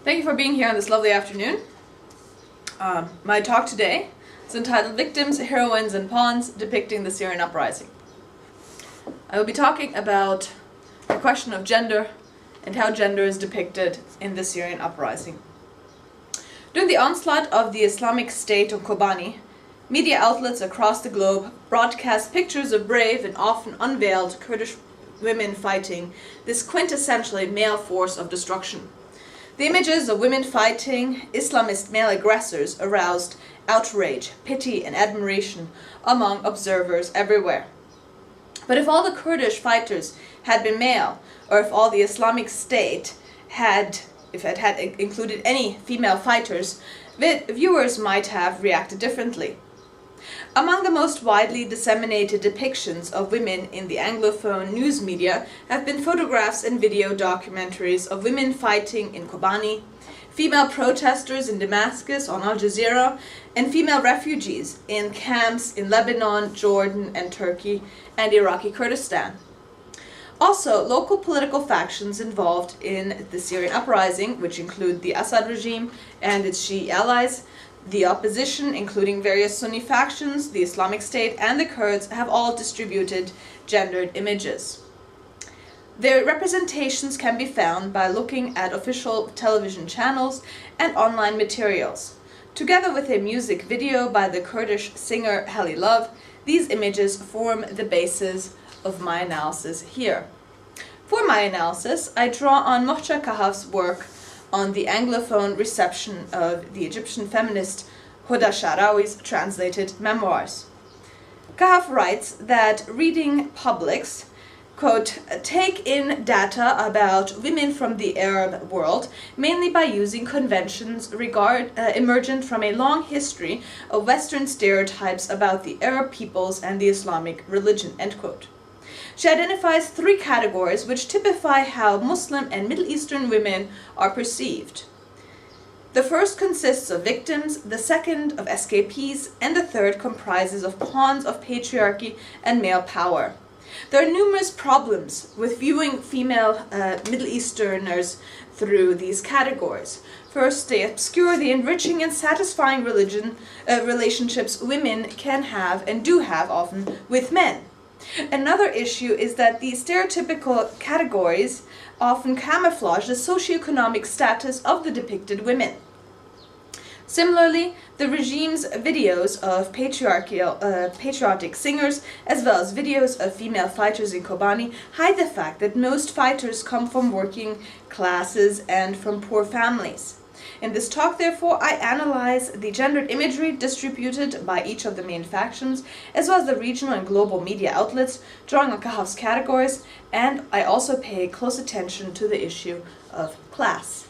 Thank you for being here on this lovely afternoon. My talk today is entitled Victims, Heroines, and Pawns, Depicting the Syrian Uprising. I will be talking about the question of gender and how gender is depicted in the Syrian Uprising. During the onslaught of the Islamic State of Kobanî, media outlets across the globe broadcast pictures of brave and often unveiled Kurdish women fighting this quintessentially male force of destruction. The images of women fighting Islamist male aggressors aroused outrage, pity, and admiration among observers everywhere. But if all the Kurdish fighters had been male, or if all the Islamic State had included any female fighters, viewers might have reacted differently. Among the most widely disseminated depictions of women in the Anglophone news media have been photographs and video documentaries of women fighting in Kobanî, female protesters in Damascus on Al Jazeera, and female refugees in camps in Lebanon, Jordan, and Turkey, and Iraqi Kurdistan. Also, local political factions involved in the Syrian uprising, which include the Assad regime and its Shi'i allies, the opposition, including various Sunni factions, the Islamic State, and the Kurds, have all distributed gendered images. Their representations can be found by looking at official television channels and online materials. Together with a music video by the Kurdish singer Heli Love, these images form the basis of my analysis here. For my analysis, I draw on Mohja Kahf's work on the Anglophone reception of the Egyptian feminist Huda Sha'rawi's translated memoirs. Kahf writes that reading publics, quote, take in data about women from the Arab world, mainly by using conventions emergent from a long history of Western stereotypes about the Arab peoples and the Islamic religion, end quote. She identifies three categories which typify how Muslim and Middle Eastern women are perceived. The first consists of victims, the second of escapees, and the third comprises of pawns of patriarchy and male power. There are numerous problems with viewing female Middle Easterners through these categories. First, they obscure the enriching and satisfying relationships women can have and do have often with men. Another issue is that these stereotypical categories often camouflage the socioeconomic status of the depicted women. Similarly, the regime's videos of patriotic singers, as well as videos of female fighters in Kobanî, hide the fact that most fighters come from working classes and from poor families. In this talk, therefore, I analyze the gendered imagery distributed by each of the main factions, as well as the regional and global media outlets, drawing on Kahf's categories, and I also pay close attention to the issue of class.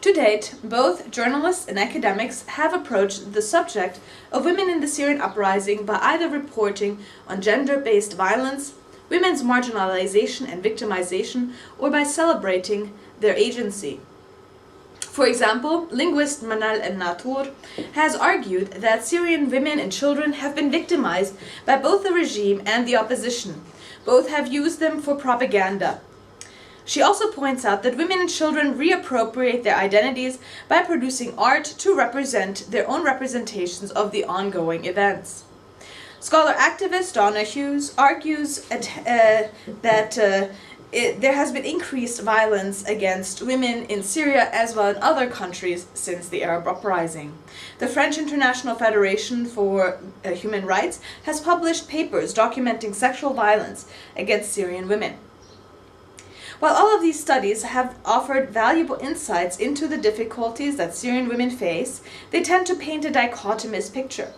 To date, both journalists and academics have approached the subject of women in the Syrian uprising by either reporting on gender-based violence, women's marginalization and victimization, or by celebrating their agency. For example, linguist Manal El-Natur has argued that Syrian women and children have been victimized by both the regime and the opposition. Both have used them for propaganda. She also points out that women and children reappropriate their identities by producing art to represent their own representations of the ongoing events. Scholar-activist Donna Hughes argues that there has been increased violence against women in Syria as well as in other countries since the Arab uprising. The French International Federation for Human Rights has published papers documenting sexual violence against Syrian women. While all of these studies have offered valuable insights into the difficulties that Syrian women face, they tend to paint a dichotomous picture.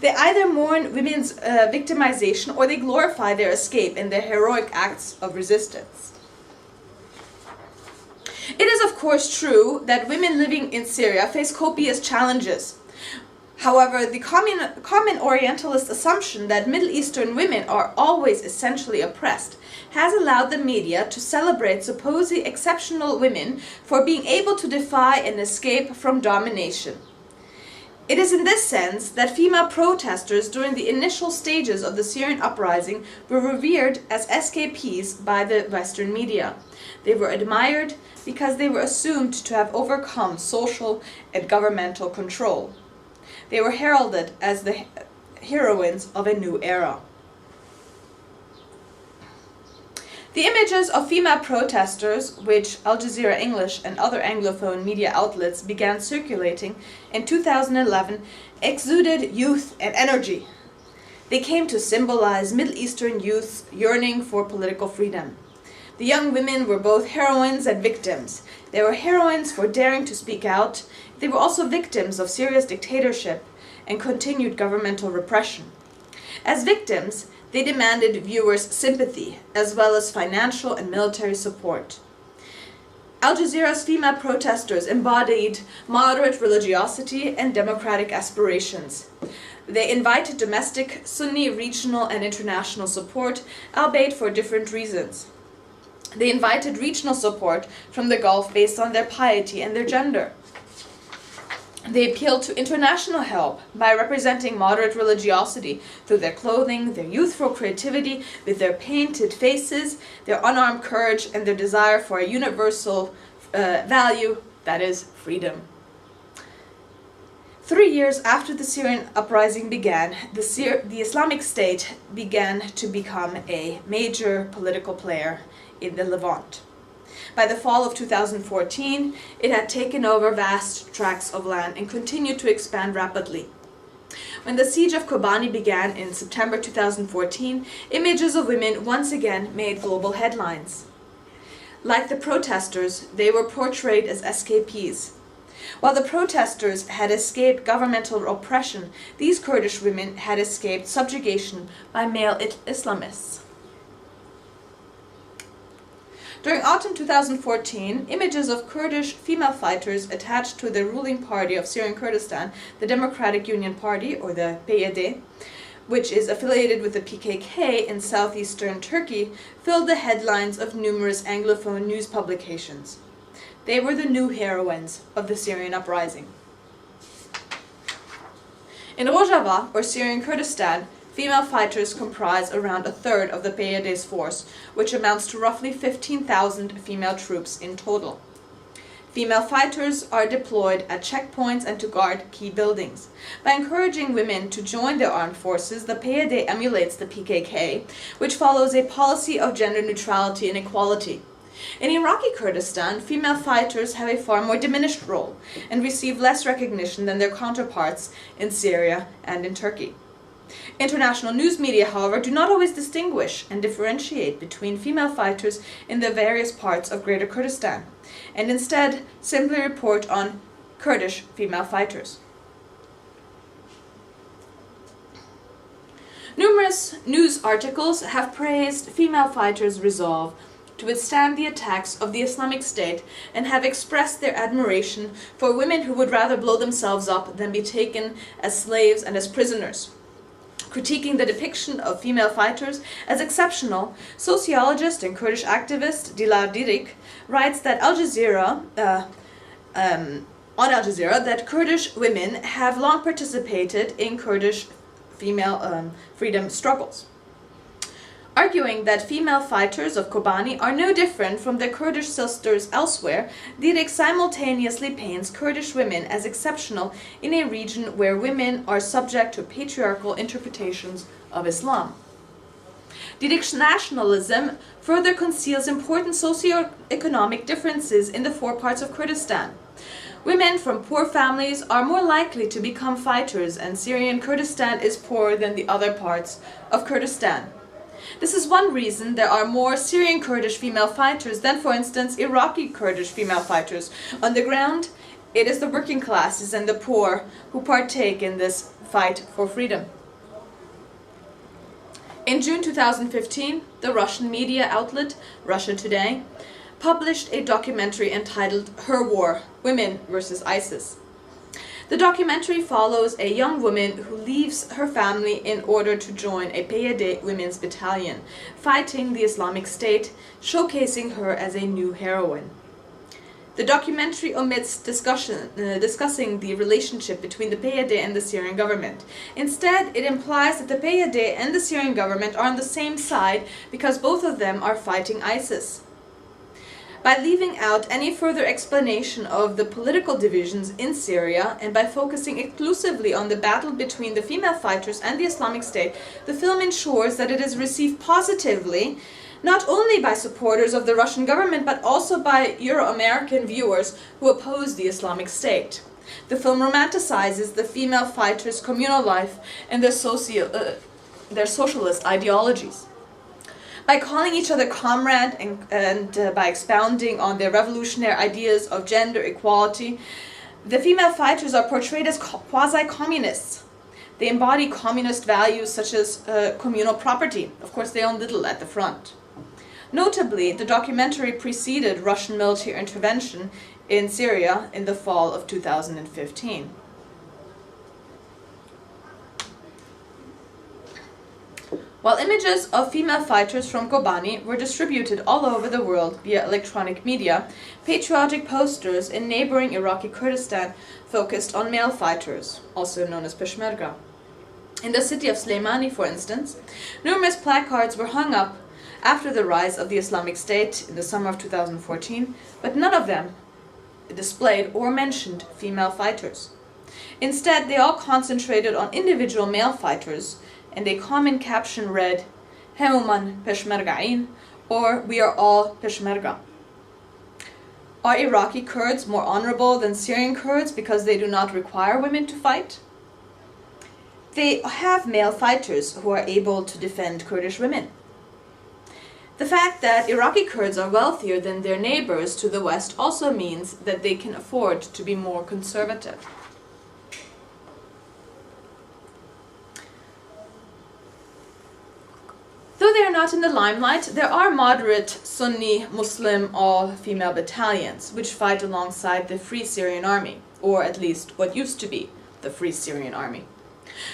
They either mourn women's victimization or they glorify their escape and their heroic acts of resistance. It is of course true that women living in Syria face copious challenges. However, the common Orientalist assumption that Middle Eastern women are always essentially oppressed has allowed the media to celebrate supposedly exceptional women for being able to defy and escape from domination. It is in this sense that female protesters during the initial stages of the Syrian uprising were revered as escapees by the Western media. They were admired because they were assumed to have overcome social and governmental control. They were heralded as the heroines of a new era. The images of female protesters, which Al Jazeera English and other Anglophone media outlets began circulating in 2011, exuded youth and energy. They came to symbolize Middle Eastern youth's yearning for political freedom. The young women were both heroines and victims. They were heroines for daring to speak out. They were also victims of Syria's dictatorship and continued governmental repression. As victims, they demanded viewers' sympathy, as well as financial and military support. Al Jazeera's female protesters embodied moderate religiosity and democratic aspirations. They invited domestic, Sunni, regional, and international support, albeit for different reasons. They invited regional support from the Gulf based on their piety and their gender. They appealed to international help by representing moderate religiosity through their clothing, their youthful creativity, with their painted faces, their unarmed courage, and their desire for a universal value, that is, freedom. 3 years after the Syrian uprising began, the Islamic State began to become a major political player in the Levant. By the fall of 2014, it had taken over vast tracts of land and continued to expand rapidly. When the siege of Kobanî began in September 2014, images of women once again made global headlines. Like the protesters, they were portrayed as escapees. While the protesters had escaped governmental oppression, these Kurdish women had escaped subjugation by male Islamists. During autumn 2014, images of Kurdish female fighters attached to the ruling party of Syrian Kurdistan, the Democratic Union Party, or the PYD, which is affiliated with the PKK in southeastern Turkey, filled the headlines of numerous Anglophone news publications. They were the new heroines of the Syrian uprising. In Rojava, or Syrian Kurdistan, female fighters comprise around a third of the PYD's force, which amounts to roughly 15,000 female troops in total. Female fighters are deployed at checkpoints and to guard key buildings. By encouraging women to join their armed forces, the PYD emulates the PKK, which follows a policy of gender neutrality and equality. In Iraqi Kurdistan, female fighters have a far more diminished role and receive less recognition than their counterparts in Syria and in Turkey. International news media, however, do not always distinguish and differentiate between female fighters in the various parts of Greater Kurdistan, and instead simply report on Kurdish female fighters. Numerous news articles have praised female fighters' resolve to withstand the attacks of the Islamic State and have expressed their admiration for women who would rather blow themselves up than be taken as slaves and as prisoners. Critiquing the depiction of female fighters as exceptional, sociologist and Kurdish activist Dilar Dirik writes that on Al Jazeera that Kurdish women have long participated in Kurdish female freedom struggles. Arguing that female fighters of Kobanî are no different from their Kurdish sisters elsewhere, Dirik simultaneously paints Kurdish women as exceptional in a region where women are subject to patriarchal interpretations of Islam. Dirik's nationalism further conceals important socioeconomic differences in the four parts of Kurdistan. Women from poor families are more likely to become fighters, and Syrian Kurdistan is poorer than the other parts of Kurdistan. This is one reason there are more Syrian Kurdish female fighters than, for instance, Iraqi Kurdish female fighters. On the ground, it is the working classes and the poor who partake in this fight for freedom. In June 2015, the Russian media outlet Russia Today published a documentary entitled Her War: Women versus ISIS. The documentary follows a young woman who leaves her family in order to join a PYD women's battalion, fighting the Islamic State, showcasing her as a new heroine. The documentary omits discussing the relationship between the PYD and the Syrian government. Instead, it implies that the PYD and the Syrian government are on the same side because both of them are fighting ISIS. By leaving out any further explanation of the political divisions in Syria and by focusing exclusively on the battle between the female fighters and the Islamic State, the film ensures that it is received positively not only by supporters of the Russian government but also by Euro-American viewers who oppose the Islamic State. The film romanticizes the female fighters' communal life and their socialist ideologies. By calling each other comrade and by expounding on their revolutionary ideas of gender equality, the female fighters are portrayed as quasi-communists. They embody communist values such as communal property. Of course, they own little at the front. Notably, the documentary preceded Russian military intervention in Syria in the fall of 2015. While images of female fighters from Kobanî were distributed all over the world via electronic media, patriotic posters in neighboring Iraqi Kurdistan focused on male fighters, also known as Peshmerga. In the city of Slemani, for instance, numerous placards were hung up after the rise of the Islamic State in the summer of 2014, but none of them displayed or mentioned female fighters. Instead, they all concentrated on individual male fighters, and a common caption read, "Heuman Peshmergain," or "We are all Peshmerga." Are Iraqi Kurds more honorable than Syrian Kurds because they do not require women to fight? They have male fighters who are able to defend Kurdish women. The fact that Iraqi Kurds are wealthier than their neighbors to the west also means that they can afford to be more conservative. Though they are not in the limelight, there are moderate Sunni Muslim all-female battalions which fight alongside the Free Syrian Army, or at least what used to be the Free Syrian Army.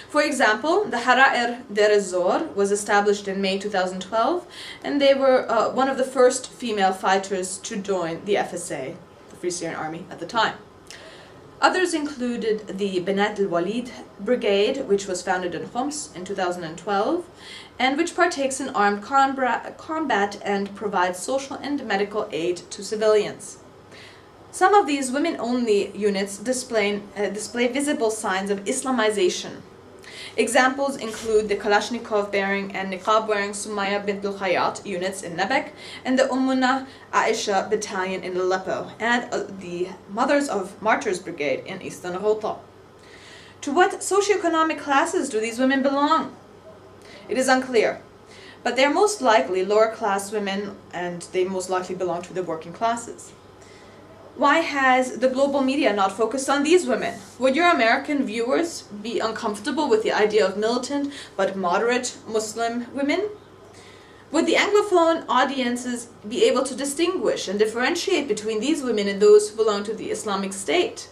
For example, the Hara'ir Deir ez-Zor was established in May 2012, and they were one of the first female fighters to join the FSA, the Free Syrian Army, at the time. Others included the Banat al-Walid Brigade, which was founded in Homs in 2012, and which partakes in armed combat and provides social and medical aid to civilians. Some of these women-only units display visible signs of Islamization. Examples include the Kalashnikov-bearing and niqab-wearing Sumaya bint al-Khayyat units in Nebek and the Ummuna Aisha battalion in Aleppo and the Mothers of Martyrs Brigade in Eastern Ghouta. To what socioeconomic classes do these women belong? It is unclear, but they are most likely lower-class women and they most likely belong to the working classes. Why has the global media not focused on these women? Would your American viewers be uncomfortable with the idea of militant but moderate Muslim women? Would the Anglophone audiences be able to distinguish and differentiate between these women and those who belong to the Islamic State?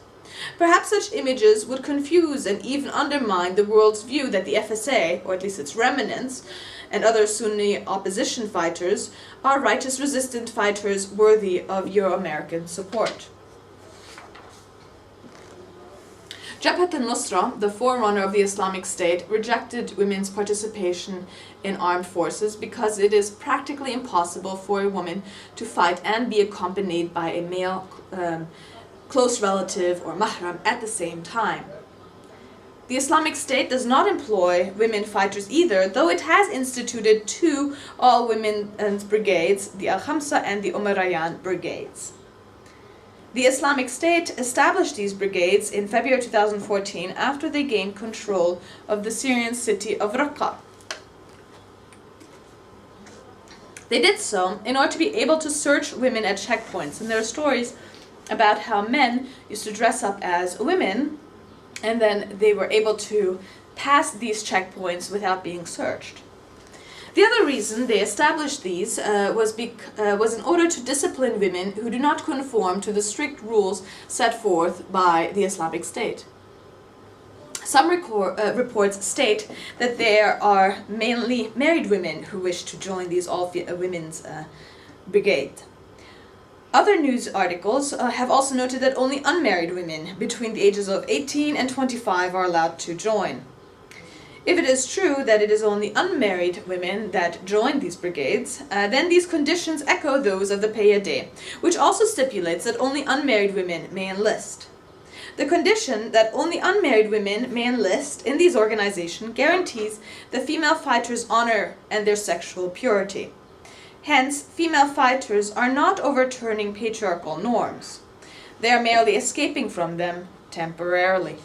Perhaps such images would confuse and even undermine the world's view that the FSA, or at least its remnants, and other Sunni opposition fighters are righteous resistant fighters worthy of Euro-American support. Jabhat al-Nusra, the forerunner of the Islamic State, rejected women's participation in armed forces because it is practically impossible for a woman to fight and be accompanied by a male close relative or mahram at the same time. The Islamic State does not employ women fighters either, though it has instituted two all-women's brigades, the Al-Khamsa and the Umarayan brigades. The Islamic State established these brigades in February 2014 after they gained control of the Syrian city of Raqqa. They did so in order to be able to search women at checkpoints, and there are stories about how men used to dress up as women and then they were able to pass these checkpoints without being searched. The other reason they established these was in order to discipline women who do not conform to the strict rules set forth by the Islamic State. Some reports state that there are mainly married women who wish to join these all-women's brigade. Other news articles have also noted that only unmarried women between the ages of 18 and 25 are allowed to join. If it is true that it is only unmarried women that join these brigades, then these conditions echo those of the Peyade, which also stipulates that only unmarried women may enlist. The condition that only unmarried women may enlist in these organizations guarantees the female fighters' honor and their sexual purity. Hence, female fighters are not overturning patriarchal norms. They are merely escaping from them temporarily.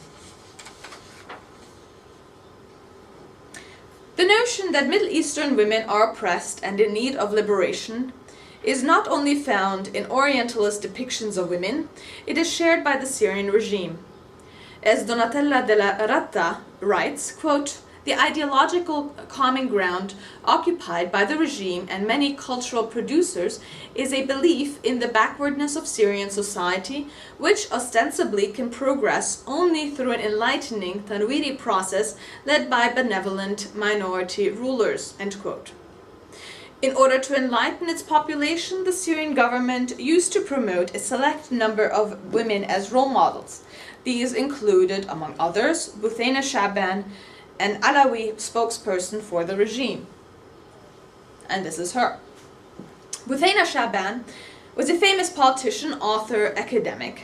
The notion that Middle Eastern women are oppressed and in need of liberation is not only found in Orientalist depictions of women, it is shared by the Syrian regime. As Donatella della Ratta writes, quote, "The ideological common ground occupied by the regime and many cultural producers is a belief in the backwardness of Syrian society, which ostensibly can progress only through an enlightening Tanwiri process led by benevolent minority rulers." End quote. In order to enlighten its population, the Syrian government used to promote a select number of women as role models. These included, among others, Buthaina Shaban, an Alawi spokesperson for the regime. And this is her. Buthaina Shaban was a famous politician, author, academic.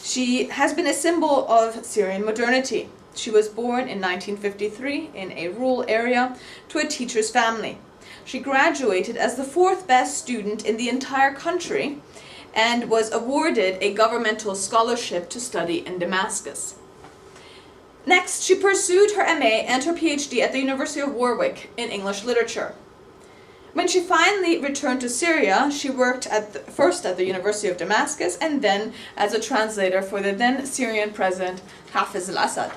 She has been a symbol of Syrian modernity. She was born in 1953 in a rural area to a teacher's family. She graduated as the fourth best student in the entire country and was awarded a governmental scholarship to study in Damascus. Next, she pursued her MA and her PhD at the University of Warwick in English literature. When she finally returned to Syria, she worked first at the University of Damascus and then as a translator for the then Syrian President Hafiz al-Assad.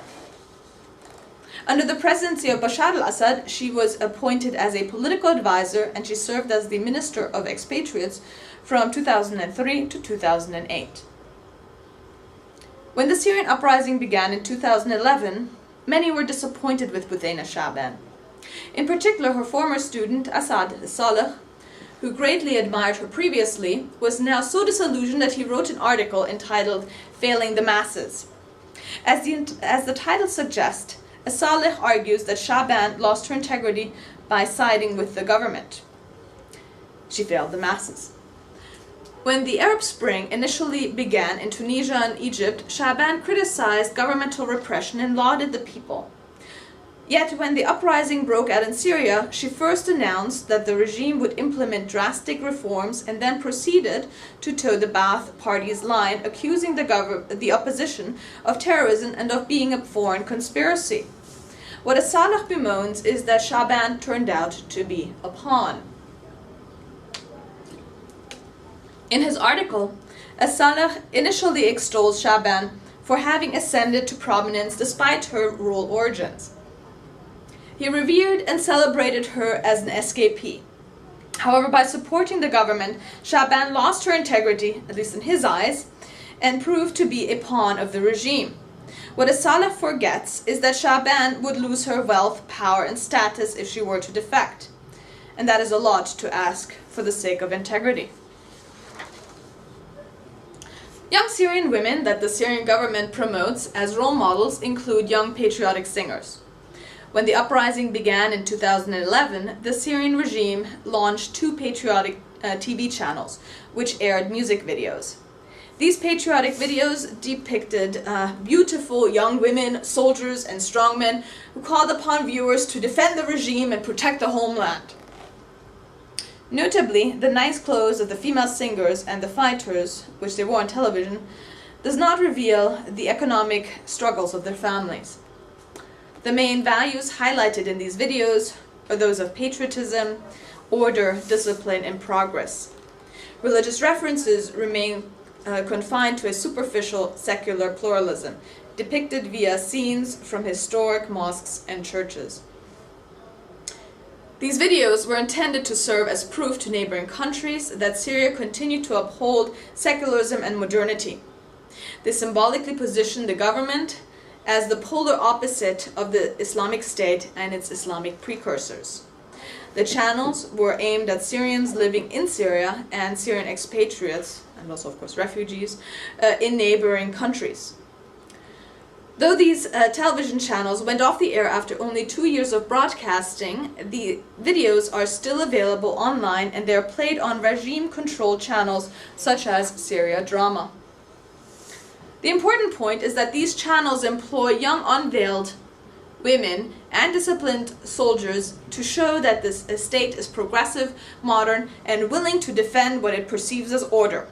Under the presidency of Bashar al-Assad, she was appointed as a political advisor and she served as the Minister of Expatriates from 2003 to 2008. When the Syrian Uprising began in 2011, many were disappointed with Buthaina Shaban. In particular, her former student, Asad Saleh, who greatly admired her previously, was now so disillusioned that he wrote an article entitled "Failing the Masses." As the title suggests, Saleh argues that Shaban lost her integrity by siding with the government. She failed the masses. When the Arab Spring initially began in Tunisia and Egypt, Shaban criticized governmental repression and lauded the people. Yet when the uprising broke out in Syria, she first announced that the regime would implement drastic reforms and then proceeded to toe the Ba'ath Party's line, accusing the opposition of terrorism and of being a foreign conspiracy. What Saleh bemoans is that Shaban turned out to be a pawn. In his article, Saleh initially extols Shaban for having ascended to prominence despite her rural origins. He revered and celebrated her as an escapee. However, by supporting the government, Shaban lost her integrity, at least in his eyes, and proved to be a pawn of the regime. What Saleh forgets is that Shaban would lose her wealth, power, and status if she were to defect. And that is a lot to ask for the sake of integrity. Young Syrian women that the Syrian government promotes as role models include young patriotic singers. When the uprising began in 2011, the Syrian regime launched 2 patriotic TV channels, which aired music videos. These patriotic videos depicted beautiful young women, soldiers, and strongmen who called upon viewers to defend the regime and protect the homeland. Notably, the nice clothes of the female singers and the fighters, which they wore on television, does not reveal the economic struggles of their families. The main values highlighted in these videos are those of patriotism, order, discipline, and progress. Religious references remain confined to a superficial secular pluralism, depicted via scenes from historic mosques and churches. These videos were intended to serve as proof to neighboring countries that Syria continued to uphold secularism and modernity. They symbolically positioned the government as the polar opposite of the Islamic State and its Islamic precursors. The channels were aimed at Syrians living in Syria and Syrian expatriates and also of course refugees, in neighboring countries. Though these television channels went off the air after only 2 years of broadcasting, the videos are still available online and they are played on regime-controlled channels such as Syria Drama. The important point is that these channels employ young unveiled women and disciplined soldiers to show that this state is progressive, modern, and willing to defend what it perceives as order.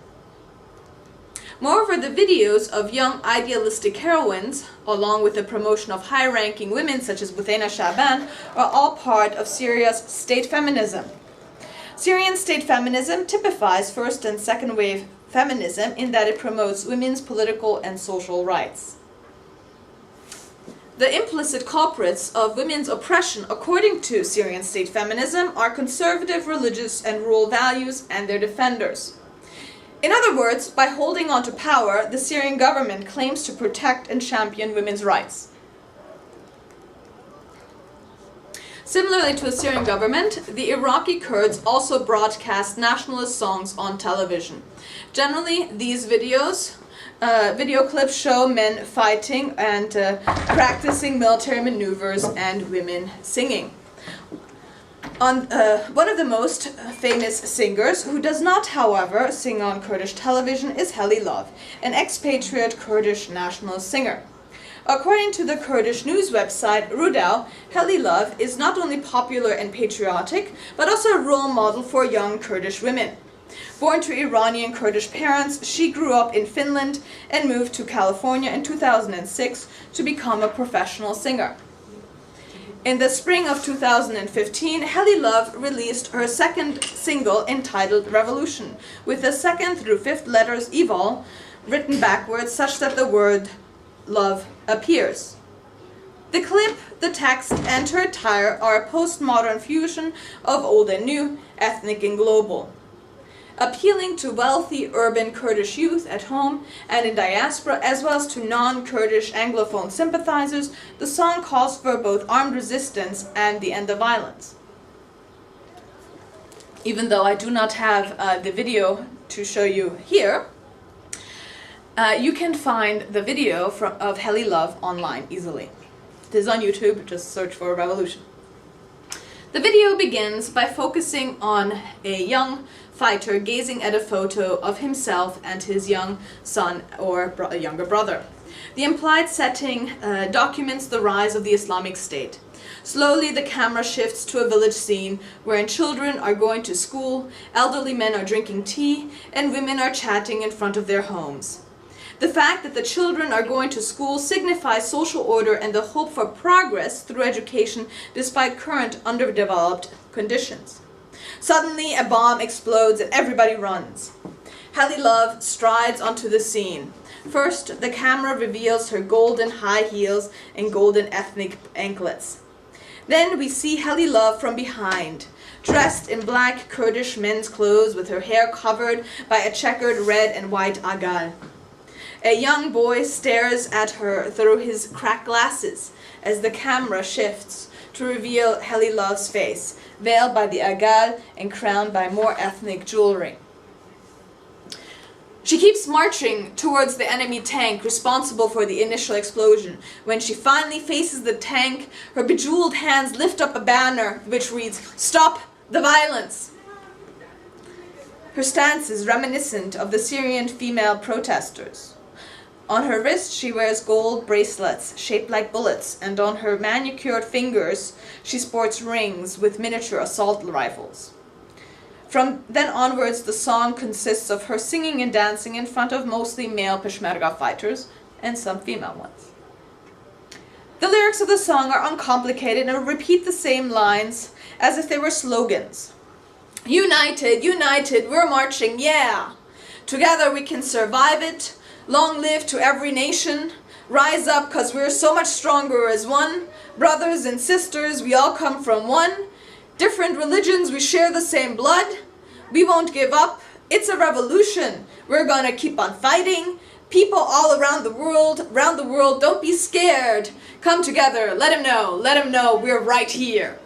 Moreover, the videos of young idealistic heroines, along with the promotion of high-ranking women such as Buthena Shaban, are all part of Syria's state feminism. Syrian state feminism typifies first and second wave feminism in that it promotes women's political and social rights. The implicit culprits of women's oppression, according to Syrian state feminism, are conservative religious and rural values and their defenders. In other words, by holding on to power, the Syrian government claims to protect and champion women's rights. Similarly to the Syrian government, the Iraqi Kurds also broadcast nationalist songs on television. Generally, these video clips show men fighting and practicing military maneuvers and women singing. One of the most famous singers, who does not, however, sing on Kurdish television, is Heroines, an expatriate Kurdish nationalist singer. According to the Kurdish news website Rudal, Heroines is not only popular and patriotic, but also a role model for young Kurdish women. Born to Iranian Kurdish parents, she grew up in Finland and moved to California in 2006 to become a professional singer. In the spring of 2015, Heroines released her second single entitled Revolution, with the second through fifth letters evol written backwards such that the word love appears. The clip, the text, and her attire are a postmodern fusion of old and new, ethnic and global. Appealing to wealthy urban Kurdish youth at home and in diaspora, as well as to non-Kurdish Anglophone sympathizers, the song calls for both armed resistance and the end of violence. Even though I do not have the video to show you here, you can find the video of Heroines online easily. It is on YouTube, just search for Revolution. The video begins by focusing on a young fighter gazing at a photo of himself and his young son or a younger brother. The implied setting documents the rise of the Islamic State. Slowly, the camera shifts to a village scene wherein children are going to school, elderly men are drinking tea, and women are chatting in front of their homes. The fact that the children are going to school signifies social order and the hope for progress through education despite current underdeveloped conditions. Suddenly, a bomb explodes and everybody runs. Heroines strides onto the scene. First, the camera reveals her golden high heels and golden ethnic anklets. Then we see Heroines from behind, dressed in black Kurdish men's clothes with her hair covered by a checkered red and white agal. A young boy stares at her through his cracked glasses as the camera shifts to reveal Heroines' face, veiled by the agal and crowned by more ethnic jewelry. She keeps marching towards the enemy tank responsible for the initial explosion. When she finally faces the tank, her bejeweled hands lift up a banner which reads, "Stop the violence!" Her stance is reminiscent of the Syrian female protesters. On her wrist, she wears gold bracelets shaped like bullets, and on her manicured fingers, she sports rings with miniature assault rifles. From then onwards, the song consists of her singing and dancing in front of mostly male Peshmerga fighters and some female ones. The lyrics of the song are uncomplicated and repeat the same lines as if they were slogans. United, united, we're marching, yeah! Together we can survive it. Long live to every nation. Rise up, 'cause we're so much stronger as one. Brothers and sisters, we all come from one. Different religions, we share the same blood. We won't give up. It's a revolution. We're gonna keep on fighting. People all around the world, don't be scared. Come together, let them know we're right here.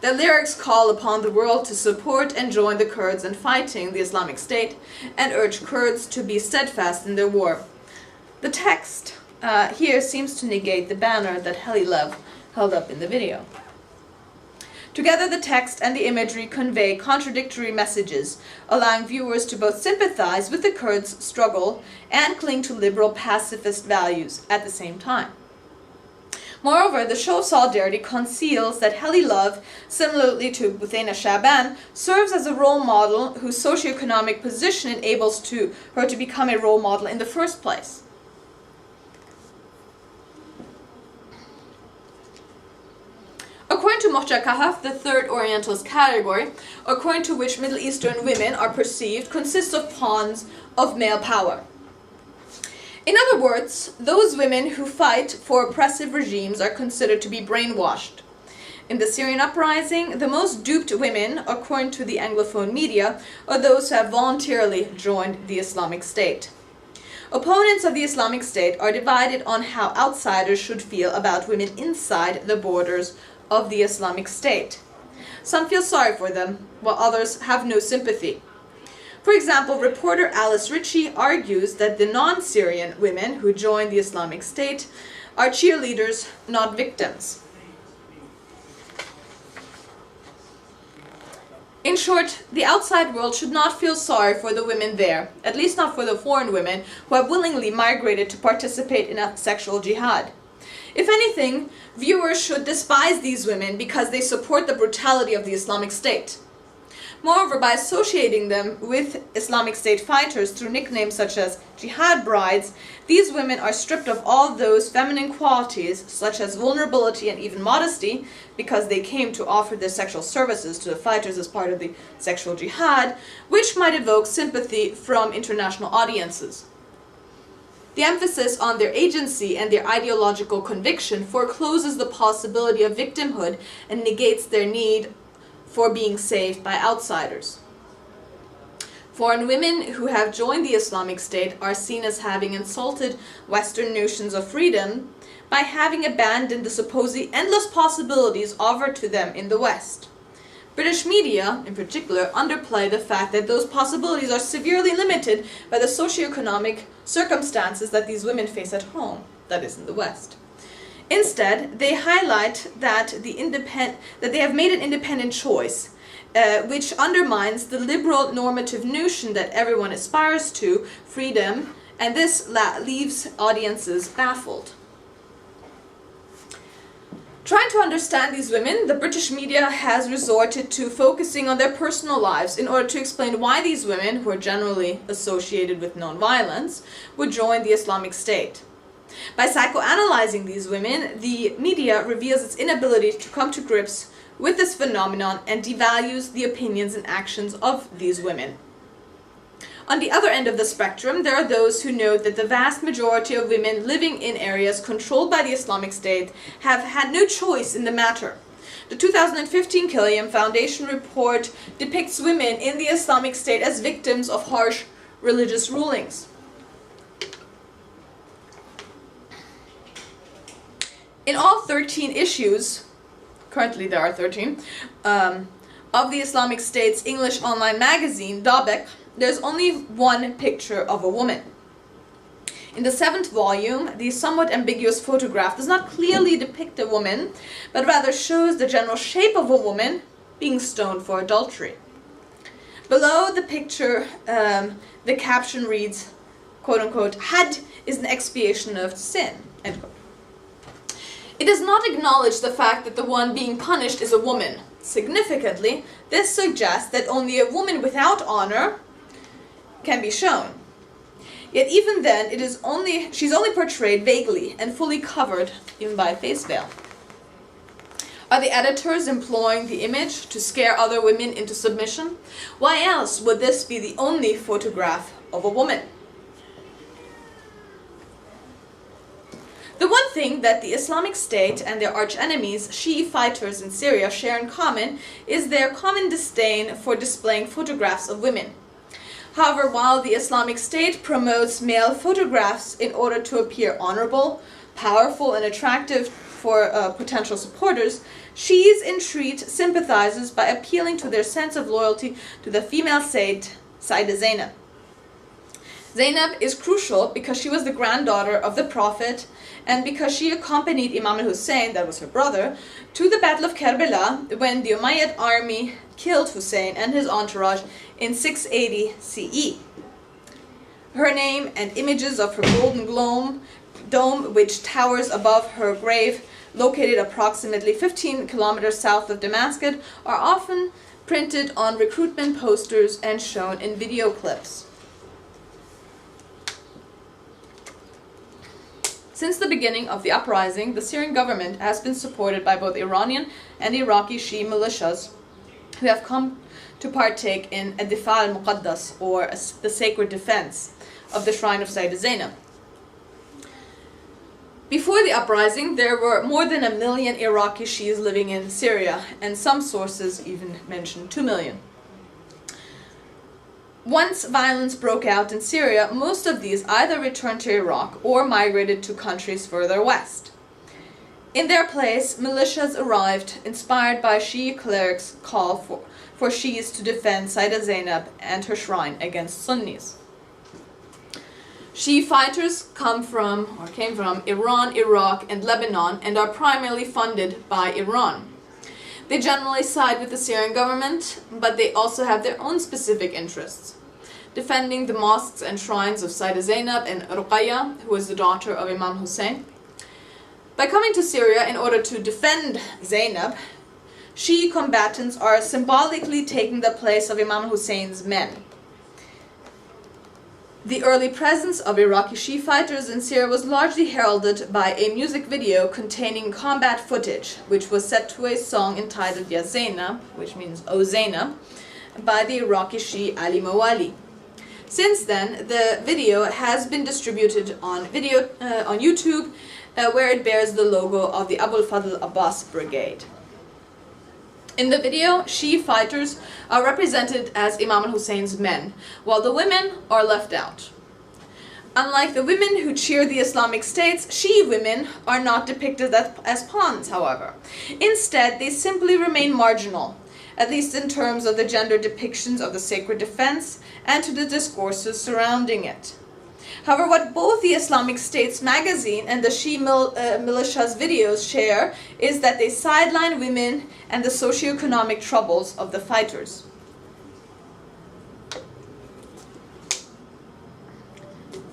The lyrics call upon the world to support and join the Kurds in fighting the Islamic State and urge Kurds to be steadfast in their war. The text here seems to negate the banner that Love held up in the video. Together, the text and the imagery convey contradictory messages, allowing viewers to both sympathize with the Kurds' struggle and cling to liberal pacifist values at the same time. Moreover, the show of solidarity conceals that Love, similarly to Buthena Shaban, serves as a role model whose socioeconomic position enables her to become a role model in the first place. According to Mohja Kahf, the third Orientalist category, according to which Middle Eastern women are perceived, consists of pawns of male power. In other words, those women who fight for oppressive regimes are considered to be brainwashed. In the Syrian Uprising, the most duped women, according to the Anglophone media, are those who have voluntarily joined the Islamic State. Opponents of the Islamic State are divided on how outsiders should feel about women inside the borders of the Islamic State. Some feel sorry for them, while others have no sympathy. For example, reporter Alice Ritchie argues that the non-Syrian women who join the Islamic State are cheerleaders, not victims. In short, the outside world should not feel sorry for the women there, at least not for the foreign women who have willingly migrated to participate in a sexual jihad. If anything, viewers should despise these women because they support the brutality of the Islamic State. Moreover, by associating them with Islamic State fighters through nicknames such as jihad brides, these women are stripped of all those feminine qualities such as vulnerability and even modesty, because they came to offer their sexual services to the fighters as part of the sexual jihad, which might evoke sympathy from international audiences. The emphasis on their agency and their ideological conviction forecloses the possibility of victimhood and negates their need for being saved by outsiders. Foreign women who have joined the Islamic State are seen as having insulted Western notions of freedom by having abandoned the supposed endless possibilities offered to them in the West. British media, in particular, underplay the fact that those possibilities are severely limited by the socioeconomic circumstances that these women face at home, that is, in the West. Instead, they highlight that they have made an independent choice, which undermines the liberal normative notion that everyone aspires to, freedom, and this leaves audiences baffled. Trying to understand these women, the British media has resorted to focusing on their personal lives in order to explain why these women, who are generally associated with nonviolence, would join the Islamic State. By psychoanalyzing these women, the media reveals its inability to come to grips with this phenomenon and devalues the opinions and actions of these women. On the other end of the spectrum, there are those who note that the vast majority of women living in areas controlled by the Islamic State have had no choice in the matter. The 2015 Killiam Foundation report depicts women in the Islamic State as victims of harsh religious rulings. In all 13 issues, currently there are 13, of the Islamic State's English online magazine, Depicting, there's only one picture of a woman. In the 7th volume, the somewhat ambiguous photograph does not clearly depict a woman, but rather shows the general shape of a woman being stoned for adultery. Below the picture, the caption reads, quote-unquote, "Had is an expiation of sin," end quote. It does not acknowledge the fact that the one being punished is a woman. Significantly, this suggests that only a woman without honor can be shown. Yet even then, she's only portrayed vaguely and fully covered even by a face veil. Are the editors employing the image to scare other women into submission? Why else would this be the only photograph of a woman? The one thing that the Islamic State and their arch-enemies, Shi'i fighters in Syria, share in common is their common disdain for displaying photographs of women. However, while the Islamic State promotes male photographs in order to appear honorable, powerful, and attractive for potential supporters, Shi's entreat sympathizes by appealing to their sense of loyalty to the female saint, Sayyidah Zainab. Zainab is crucial because she was the granddaughter of the Prophet and because she accompanied Imam al-Hussein, that was her brother, to the Battle of Karbala when the Umayyad army killed Hussein and his entourage in 680 CE. Her name and images of her golden dome, which towers above her grave, located approximately 15 kilometers south of Damascus, are often printed on recruitment posters and shown in video clips. Since the beginning of the uprising, the Syrian government has been supported by both Iranian and Iraqi Shia militias who have come to partake in a Difa al-Muqaddas, or the sacred defense of the shrine of Sayyidah Zainab. Before the uprising, there were more than 1 million Iraqi Shias living in Syria, and some sources even mention 2 million. Once violence broke out in Syria, most of these either returned to Iraq or migrated to countries further west. In their place, militias arrived, inspired by Shia clerics' call for Shias to defend Sayyidah Zainab and her shrine against Sunnis. Shia fighters came from Iran, Iraq, and Lebanon and are primarily funded by Iran. They generally side with the Syrian government, but they also have their own specific interests, defending the mosques and shrines of Sayyidah Zainab and Ruqayya, who was the daughter of Imam Hussein. By coming to Syria in order to defend Zainab, Shia combatants are symbolically taking the place of Imam Hussein's men. The early presence of Iraqi Shia fighters in Syria was largely heralded by a music video containing combat footage, which was set to a song entitled Ya Zainab, which means O Zainab, by the Iraqi Shia Ali Mawali. Since then, the video has been distributed on YouTube, where it bears the logo of the Abu al-Fadl Abbas Brigade. In the video, Shia fighters are represented as Imam al-Hussein's men, while the women are left out. Unlike the women who cheer the Islamic States, Shia women are not depicted as pawns, however. Instead, they simply remain marginal, at least in terms of the gender depictions of the sacred defense and to the discourses surrounding it. However, what both the Islamic States magazine and the Shia militias videos share is that they sideline women and the socioeconomic troubles of the fighters.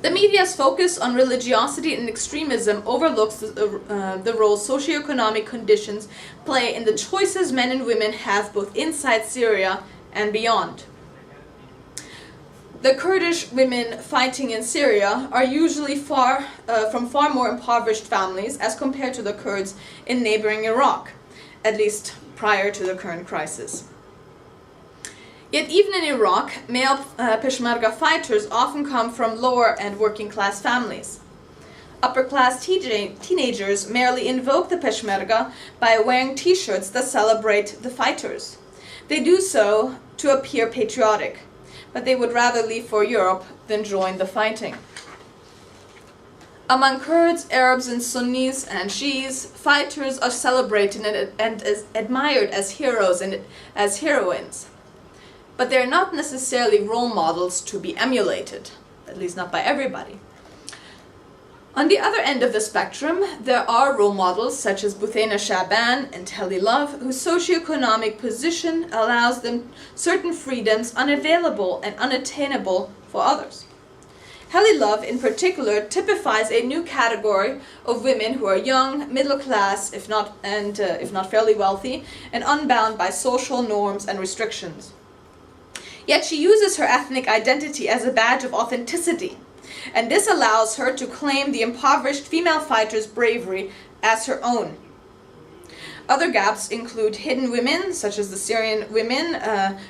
The media's focus on religiosity and extremism overlooks the role socioeconomic conditions play in the choices men and women have both inside Syria and beyond. The Kurdish women fighting in Syria are usually from far more impoverished families as compared to the Kurds in neighboring Iraq, at least prior to the current crisis. Yet even in Iraq, male Peshmerga fighters often come from lower and working class families. Upper-class teenagers merely invoke the Peshmerga by wearing t-shirts that celebrate the fighters. They do so to appear patriotic, but they would rather leave for Europe than join the fighting. Among Kurds, Arabs, and Sunnis and Shias, fighters are celebrated and admired as heroes and as heroines. But they are not necessarily role models to be emulated, at least not by everybody. On the other end of the spectrum, there are role models such as Buthaina Shaban and Heli Love, whose socioeconomic position allows them certain freedoms unavailable and unattainable for others. Heli Love, in particular, typifies a new category of women who are young, middle class, if not fairly wealthy, and unbound by social norms and restrictions. Yet she uses her ethnic identity as a badge of authenticity, and this allows her to claim the impoverished female fighter's bravery as her own. Other gaps include hidden women, such as the Syrian women,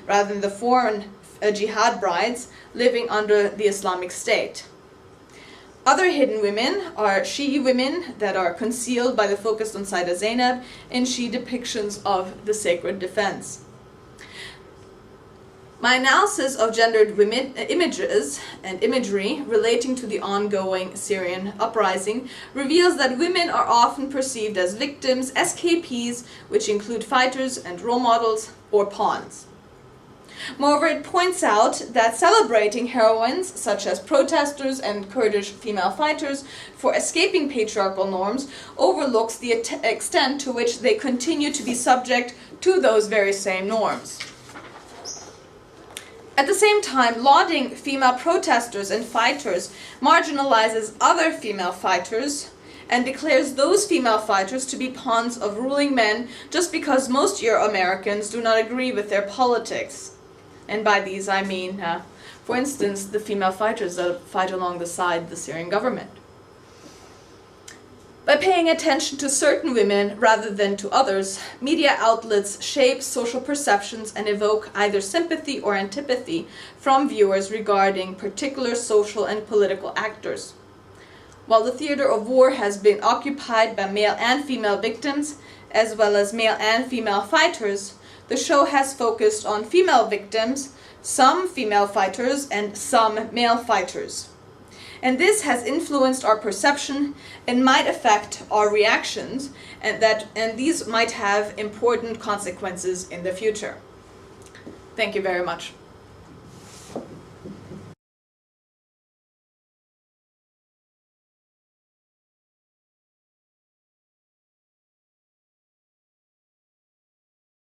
rather than the foreign jihad brides living under the Islamic State. Other hidden women are Shia women that are concealed by the focus on Sayyidah Zainab and Shia depictions of the sacred defense. My analysis of gendered images and imagery relating to the ongoing Syrian uprising reveals that women are often perceived as victims, SKPs, which include fighters and role models, or pawns. Moreover, it points out that celebrating heroines, such as protesters and Kurdish female fighters, for escaping patriarchal norms overlooks the extent to which they continue to be subject to those very same norms. At the same time, lauding female protesters and fighters marginalizes other female fighters and declares those female fighters to be pawns of ruling men just because most Euro-Americans do not agree with their politics. And by these I mean, for instance, the female fighters that fight alongside the Syrian government. By paying attention to certain women rather than to others, media outlets shape social perceptions and evoke either sympathy or antipathy from viewers regarding particular social and political actors. While the theater of war has been occupied by male and female victims, as well as male and female fighters, the show has focused on female victims, some female fighters, and some male fighters. And this has influenced our perception and might affect our reactions, and these might have important consequences in the future. Thank you very much.